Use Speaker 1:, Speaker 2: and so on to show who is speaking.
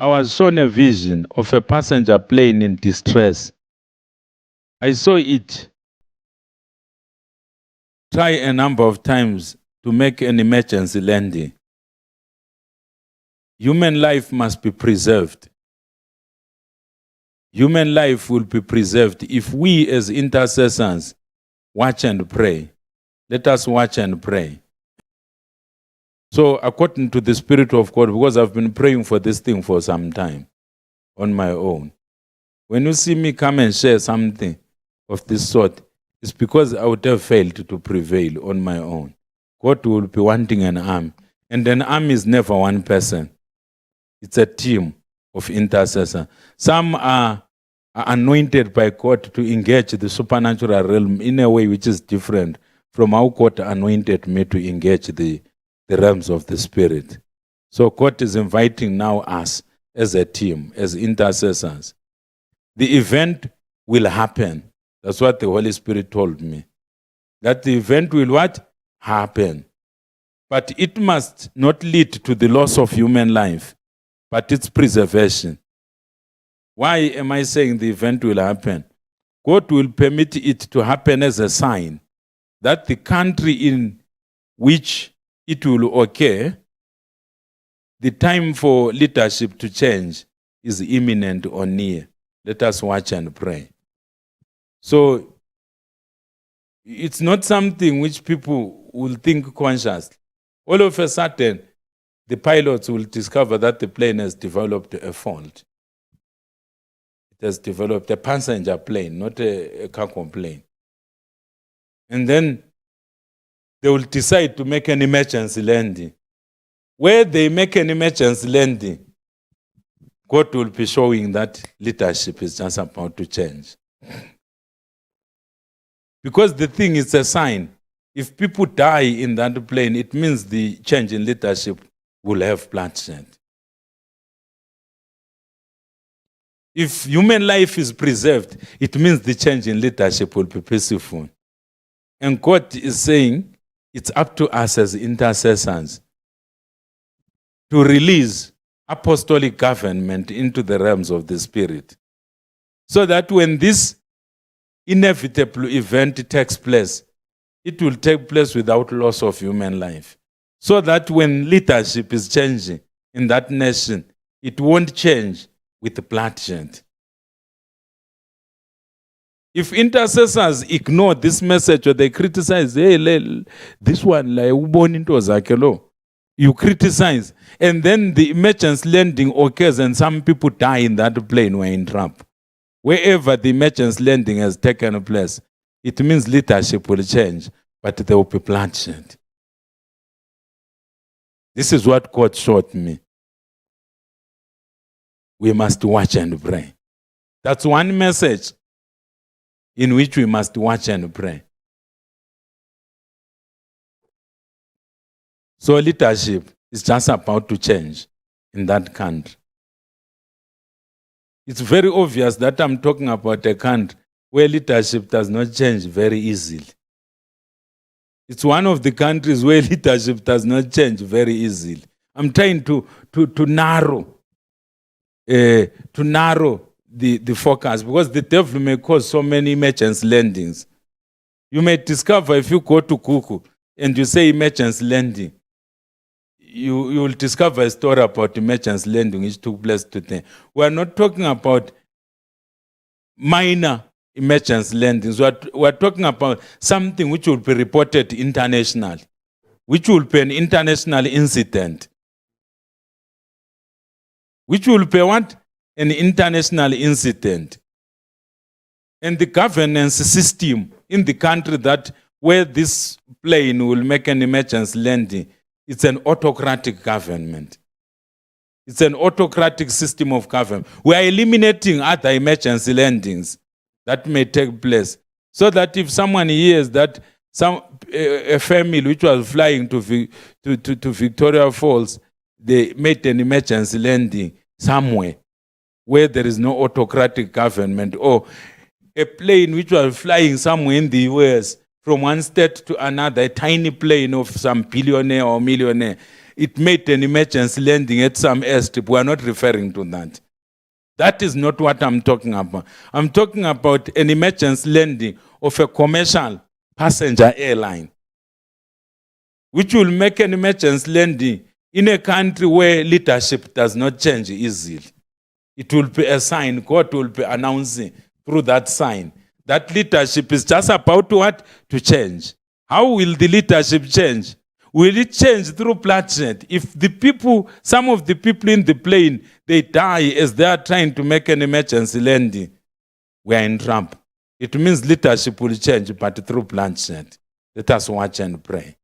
Speaker 1: I was shown a vision of a passenger plane in distress. I saw it try a number of times to make an emergency landing. Human life must be preserved. Human life will be preserved if we as intercessors watch and pray. Let us watch and pray. So according to the Spirit of God, because I've been praying for this thing for some time on my own, when you see me come and share something of this sort, it's because I would have failed to prevail on my own. God will be wanting an arm. And an arm is never one person. It's a team of intercessors. Some are anointed by God to engage the supernatural realm in a way which is different from how God anointed me to engage the realms of the Spirit. So God is inviting now us as a team, as intercessors. The event will happen. That's what the Holy Spirit told me. That the event will what? Happen. But it must not lead to the loss of human life, but its preservation. Why am I saying the event will happen? God will permit it to happen as a sign that the country in which it will occur, the time for leadership to change is imminent or near. Let us watch and pray. So, it's not something which people will think consciously. All of a sudden, the pilots will discover that the plane has developed a fault. It has developed a passenger plane, not a cargo plane. And then they will decide to make an emergency landing. Where they make an emergency landing, God will be showing that leadership is just about to change. Because the thing is a sign. If people die in that plane, it means the change in leadership will have bloodshed. If human life is preserved, it means the change in leadership will be peaceful. And God is saying it's up to us as intercessors to release apostolic government into the realms of the Spirit. So that when this inevitable event takes place, it will take place without loss of human life. So that when leadership is changing in that nation, it won't change with bloodshed. If intercessors ignore this message or they criticize, hey, this one, you criticize, and then the emergency landing occurs and some people die in that plane, we're in trouble. Wherever the emergency landing has taken place, it means leadership will change, but there will be bloodshed. This is what God showed me. We must watch and pray. That's one message in which we must watch and pray. So leadership is just about to change in that country. It's very obvious that I'm talking about a country where leadership does not change very easily. It's one of the countries where leadership does not change very easily. I'm trying to narrow the focus, because the devil may cause so many emergency landings. You may discover if you go to Kuku and you say emergency landing, you will discover a story about emergency landing which took place today. We are not talking about minor emergency landings. We are talking about something which will be reported internationally, which will be an international incident. Which will be what? An international incident. And the governance system in the country that where this plane will make an emergency landing, it's an autocratic government. It's an autocratic system of government. We are eliminating other emergency landings that may take place, so that if someone hears that a family which was flying to Victoria Falls, they made an emergency landing somewhere where there is no autocratic government, or a plane which was flying somewhere in the US from one state to another, a tiny plane of some billionaire or millionaire, it made an emergency landing at some airstrip. We are not referring to that. That is not what I'm talking about. I'm talking about an emergency landing of a commercial passenger airline, which will make an emergency landing in a country where leadership does not change easily. It will be a sign. God will be announcing through that sign that leadership is just about to change. How will the leadership change? Will it change through bloodshed? If the people, some of the people in the plane, they die as they are trying to make an emergency landing, we are in trouble. It means leadership will change, but through bloodshed. Let us watch and pray.